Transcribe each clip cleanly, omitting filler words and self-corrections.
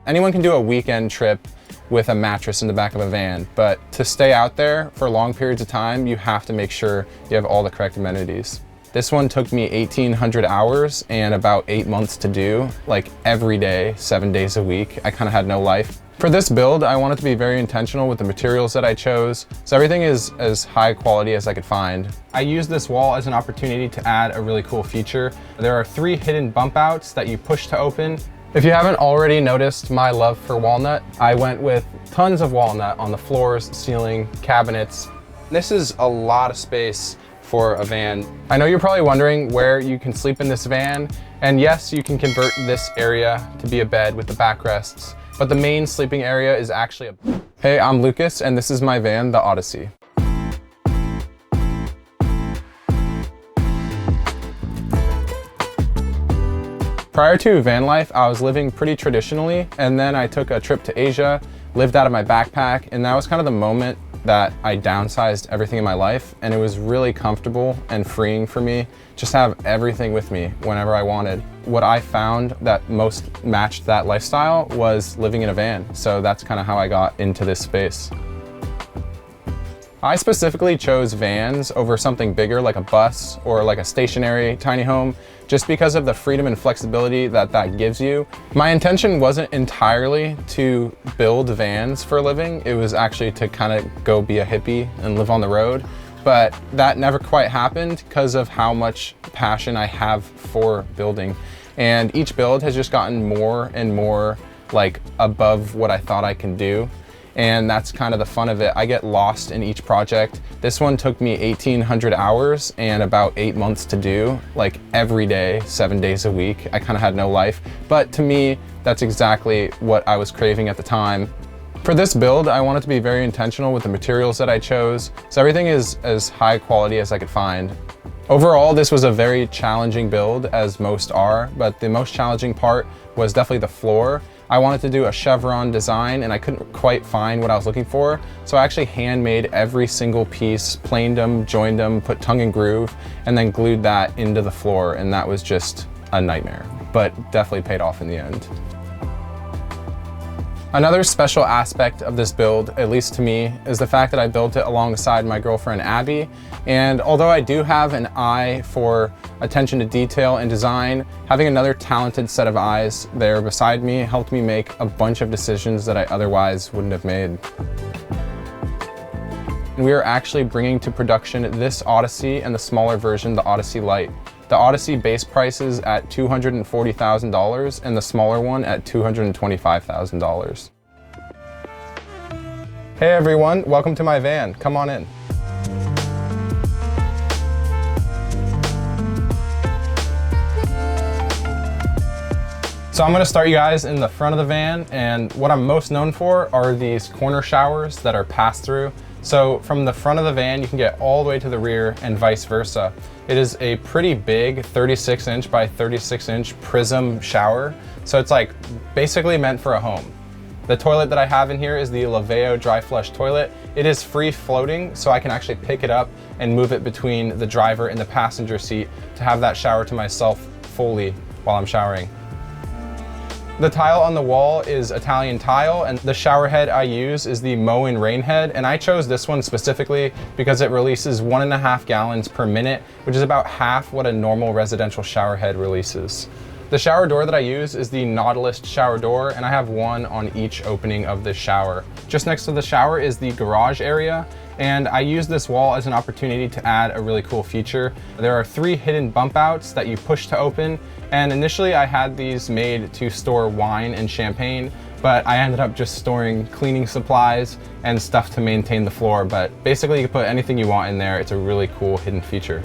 Anyone can do a weekend trip with a mattress in the back of a van, but to stay out there for long periods of time, you have to make sure you have all the correct amenities. This one took me 1,800 hours and about 8 months to do, like every day, 7 days a week. I kind of had no life. For this build, I wanted to be very intentional with the materials that I chose, so everything is as high quality as I could find. I used this wall as an opportunity to add a really cool feature. There are 3 hidden bump outs that you push to open. If you haven't already noticed my love for walnut, I went with tons of walnut on the floors, ceiling, cabinets. This is a lot of space for a van. I know you're probably wondering where you can sleep in this van, and yes, you can convert this area to be a bed with the backrests, but the main sleeping area is actually a... Hey, I'm Lucas, and this is my van, the Odyssey. Prior to van life, I was living pretty traditionally, and then I took a trip to Asia, lived out of my backpack, and that was kind of the moment that I downsized everything in my life, and it was really comfortable and freeing for me just to have everything with me whenever I wanted. What I found that most matched that lifestyle was living in a van, so that's kind of how I got into this space. I specifically chose vans over something bigger like a bus or like a stationary tiny home, just because of the freedom and flexibility that that gives you. My intention wasn't entirely to build vans for a living. It was actually to kind of go be a hippie and live on the road. But that never quite happened because of how much passion I have for building. And each build has just gotten more and more like above what I thought I can do. And that's kind of the fun of it. I get lost in each project. This one took me 1,800 hours and about 8 months to do, like every day, 7 days a week. I kind of had no life, but to me, that's exactly what I was craving at the time. For this build, I wanted to be very intentional with the materials that I chose, so everything is as high quality as I could find. Overall, this was a very challenging build, as most are, but the most challenging part was definitely the floor. I wanted to do a chevron design and I couldn't quite find what I was looking for, so I actually handmade every single piece, planed them, joined them, put tongue and groove, and then glued that into the floor, and that was just a nightmare, but definitely paid off in the end. Another special aspect of this build, at least to me, is the fact that I built it alongside my girlfriend Abby. And although I do have an eye for attention to detail and design, having another talented set of eyes there beside me helped me make a bunch of decisions that I otherwise wouldn't have made. We are actually bringing to production this Odyssey and the smaller version, the Odyssey Lite. The Odyssey base price is at $240,000 and the smaller one at $225,000. Hey everyone, welcome to my van. Come on in. So I'm gonna start you guys in the front of the van, and what I'm most known for are these corner showers that are pass-through. So from the front of the van, you can get all the way to the rear and vice versa. It is a pretty big 36-inch by 36-inch prism shower. So it's like basically meant for a home. The toilet that I have in here is the Laveo dry flush toilet. It is free floating, so I can actually pick it up and move it between the driver and the passenger seat to have that shower to myself fully while I'm showering. The tile on the wall is Italian tile, and the shower head I use is the Moen rain head, and I chose this one specifically because it releases 1.5 gallons per minute, which is about half what a normal residential shower head releases. The shower door that I use is the Nautilus shower door, and I have one on each opening of this shower. Just next to the shower is the garage area, and I use this wall as an opportunity to add a really cool feature. There are 3 hidden bump outs that you push to open, and initially I had these made to store wine and champagne, but I ended up just storing cleaning supplies and stuff to maintain the floor. But basically you can put anything you want in there. It's a really cool hidden feature.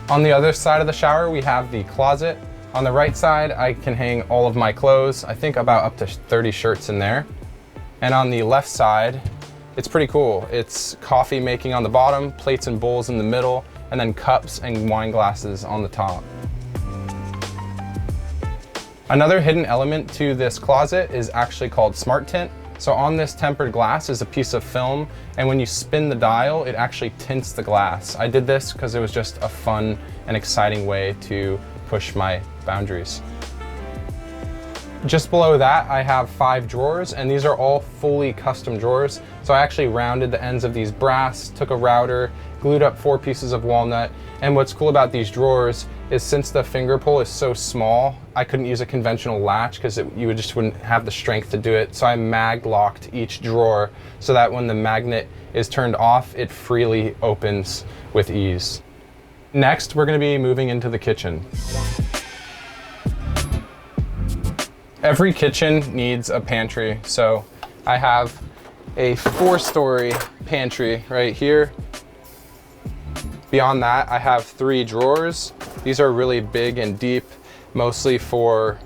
On the other side of the shower, we have the closet. On the right side, I can hang all of my clothes. I think about up to 30 shirts in there. And on the left side, it's pretty cool. It's coffee making on the bottom, plates and bowls in the middle, and then cups and wine glasses on the top. Another hidden element to this closet is actually called Smart Tint. So on this tempered glass is a piece of film, and when you spin the dial, it actually tints the glass. I did this because it was just a fun and exciting way to push my boundaries. Just below that, I have 5 drawers, and these are all fully custom drawers. So I actually rounded the ends of these brass, took a router, glued up 4 pieces of walnut. And what's cool about these drawers is since the finger pull is so small, I couldn't use a conventional latch because you just wouldn't have the strength to do it. So I mag locked each drawer so that when the magnet is turned off, it freely opens with ease. Next, we're going to be moving into the kitchen. Every kitchen needs a pantry, so I have a 4-story pantry right here. Beyond that, I have 3 drawers. These are really big and deep, mostly for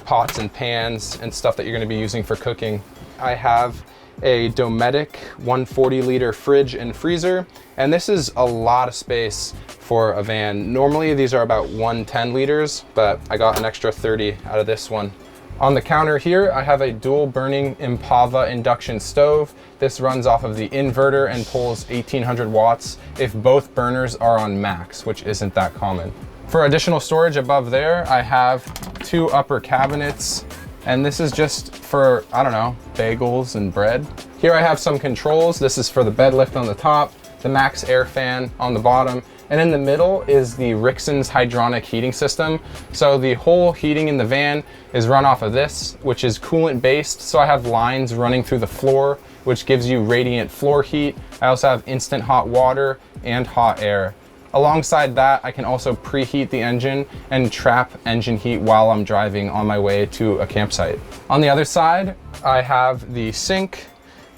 pots and pans and stuff that you're going to be using for cooking. I have a Dometic 140-liter fridge and freezer, and this is a lot of space for a van. Normally these are about 110 liters, but I got an extra 30 out of this one. On the counter here, I have a dual burning Impava induction stove. This runs off of the inverter and pulls 1800 watts if both burners are on max, which isn't that common. For additional storage above there, I have 2 upper cabinets, and this is just for, I don't know, bagels and bread. Here I have some controls. This is for the bed lift on the top, the max air fan on the bottom, and in the middle is the Rixon's hydronic heating system. So the whole heating in the van is run off of this, which is coolant based. So I have lines running through the floor, which gives you radiant floor heat. I also have instant hot water and hot air. Alongside that, I can also preheat the engine and trap engine heat while I'm driving on my way to a campsite. On the other side, I have the sink,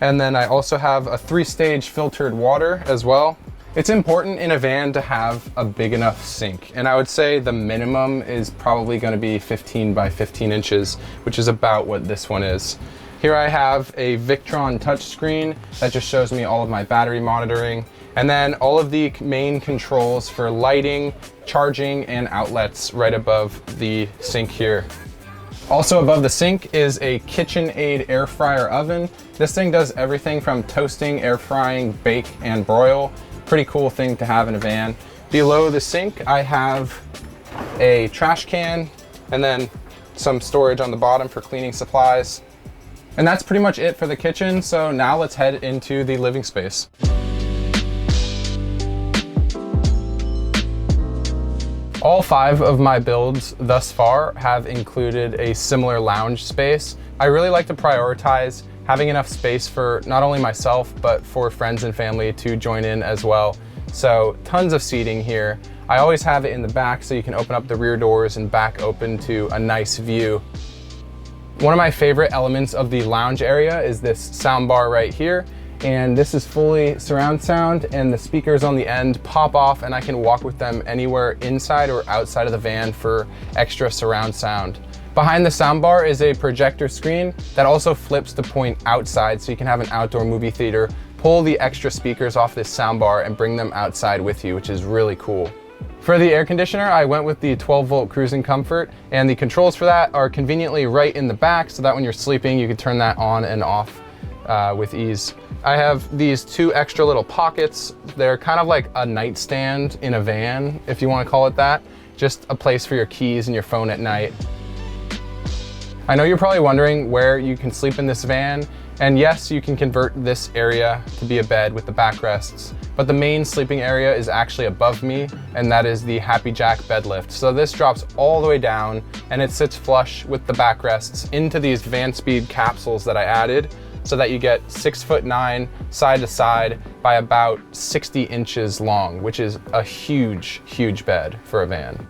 and then I also have a 3-stage filtered water as well. It's important in a van to have a big enough sink, and I would say the minimum is probably going to be 15 by 15 inches, which is about what this one is. Here I have a Victron touchscreen that just shows me all of my battery monitoring, and then all of the main controls for lighting, charging, and outlets right above the sink here. Also above the sink is a KitchenAid air fryer oven. This thing does everything from toasting, air frying, bake, and broil. Pretty cool thing to have in a van. Below the sink, I have a trash can and then some storage on the bottom for cleaning supplies. And that's pretty much it for the kitchen. So now let's head into the living space. All 5 of my builds thus far have included a similar lounge space. I really like to prioritize having enough space for not only myself, but for friends and family to join in as well. So tons of seating here. I always have it in the back so you can open up the rear doors and back open to a nice view. One of my favorite elements of the lounge area is this sound bar right here. And this is fully surround sound, and the speakers on the end pop off, and I can walk with them anywhere inside or outside of the van for extra surround sound. Behind the soundbar is a projector screen that also flips to point outside, so you can have an outdoor movie theater, pull the extra speakers off this soundbar and bring them outside with you, which is really cool. For the air conditioner, I went with the 12-volt cruising comfort, and the controls for that are conveniently right in the back, so that when you're sleeping, you can turn that on and off with ease. I have these 2 extra little pockets. They're kind of like a nightstand in a van, if you want to call it that. Just a place for your keys and your phone at night. I know you're probably wondering where you can sleep in this van, and yes, you can convert this area to be a bed with the backrests, but the main sleeping area is actually above me, and that is the Happy Jack bed lift. So this drops all the way down, and it sits flush with the backrests into these Van Speed capsules that I added, so that you get 6'9" side to side by about 60 inches long, which is a huge, huge bed for a van.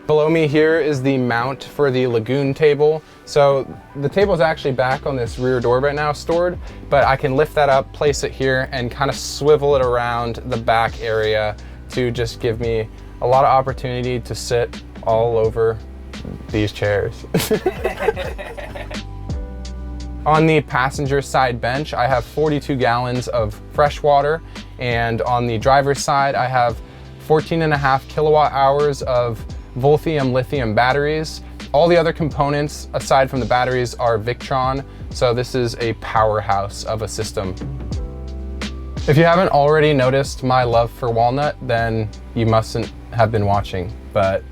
Below me here is the mount for the Lagoon table. So the table is actually back on this rear door right now stored, but I can lift that up, place it here, and kind of swivel it around the back area to just give me a lot of opportunity to sit all over these chairs. On the passenger side bench, I have 42 gallons of fresh water, and on the driver's side, I have 14.5 kilowatt hours of Volthium lithium batteries. All the other components, aside from the batteries, are Victron, so this is a powerhouse of a system. If you haven't already noticed my love for walnut, then you mustn't have been watching, but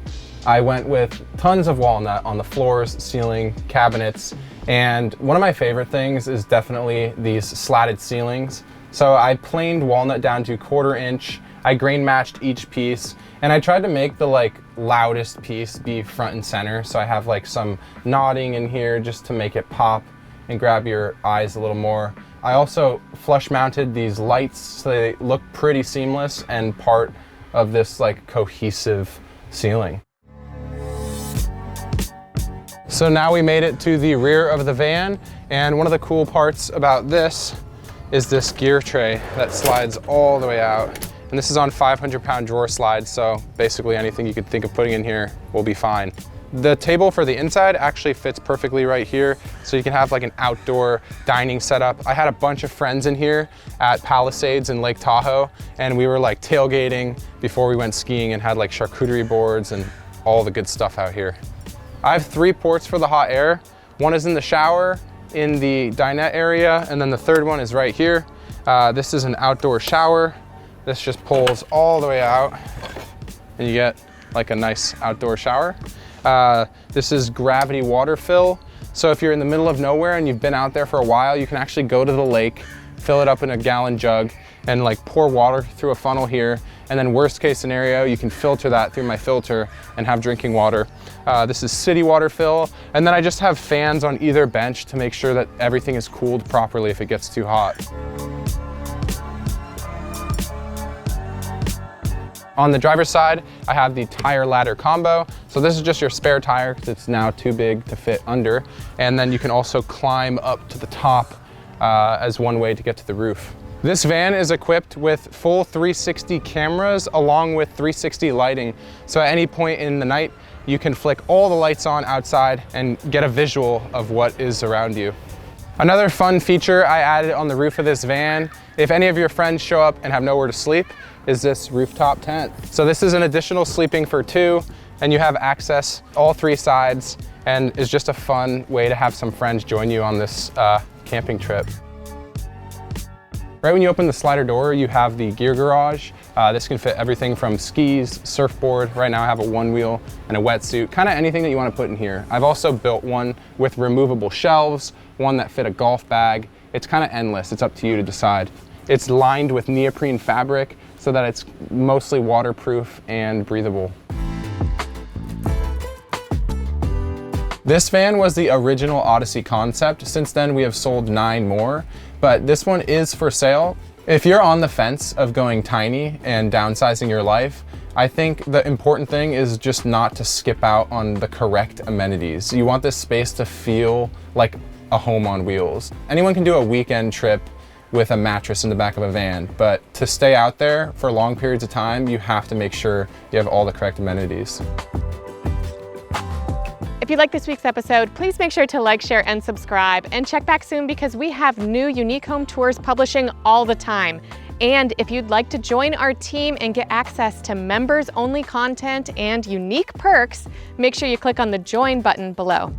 I went with tons of walnut on the floors, ceiling, cabinets, and one of my favorite things is definitely these slatted ceilings. So I planed walnut down to 1/4 inch. I grain matched each piece, and I tried to make the loudest piece be front and center. So I have some nodding in here just to make it pop and grab your eyes a little more. I also flush mounted these lights so they look pretty seamless and part of this cohesive ceiling. So now we made it to the rear of the van, and one of the cool parts about this is this gear tray that slides all the way out. And this is on 500-pound drawer slides, so basically anything you could think of putting in here will be fine. The table for the inside actually fits perfectly right here, so you can have an outdoor dining setup. I had a bunch of friends in here at Palisades in Lake Tahoe, and we were tailgating before we went skiing and had charcuterie boards and all the good stuff out here. I have 3 ports for the hot air. One is in the shower, in the dinette area, and then the third one is right here. This is an outdoor shower. This just pulls all the way out, and you get a nice outdoor shower. This is gravity water fill. So if you're in the middle of nowhere and you've been out there for a while, you can actually go to the lake, fill it up in a gallon jug, and pour water through a funnel here. And then worst case scenario, you can filter that through my filter and have drinking water. This is city water fill. And then I just have fans on either bench to make sure that everything is cooled properly if it gets too hot. On the driver's side, I have the tire ladder combo. So this is just your spare tire because it's now too big to fit under. And then you can also climb up to the top as one way to get to the roof. This van is equipped with full 360 cameras along with 360 lighting. So at any point in the night, you can flick all the lights on outside and get a visual of what is around you. Another fun feature I added on the roof of this van, if any of your friends show up and have nowhere to sleep, is this rooftop tent. So this is an additional sleeping for 2, and you have access all 3 sides, and is just a fun way to have some friends join you on this camping trip. Right when you open the slider door, you have the gear garage. This can fit everything from skis, surfboard. Right now I have a 1-wheel and a wetsuit, kind of anything that you want to put in here. I've also built one with removable shelves, one that fit a golf bag. It's kind of endless. It's up to you to decide. It's lined with neoprene fabric so that it's mostly waterproof and breathable. This van was the original Odyssey concept. Since then, we have sold 9 more, but this one is for sale. If you're on the fence of going tiny and downsizing your life, I think the important thing is just not to skip out on the correct amenities. You want this space to feel like a home on wheels. Anyone can do a weekend trip with a mattress in the back of a van, but to stay out there for long periods of time, you have to make sure you have all the correct amenities. If you like this week's episode, please make sure to like, share, and subscribe, and check back soon because we have new unique home tours publishing all the time. And if you'd like to join our team and get access to members-only content and unique perks, make sure you click on the join button below.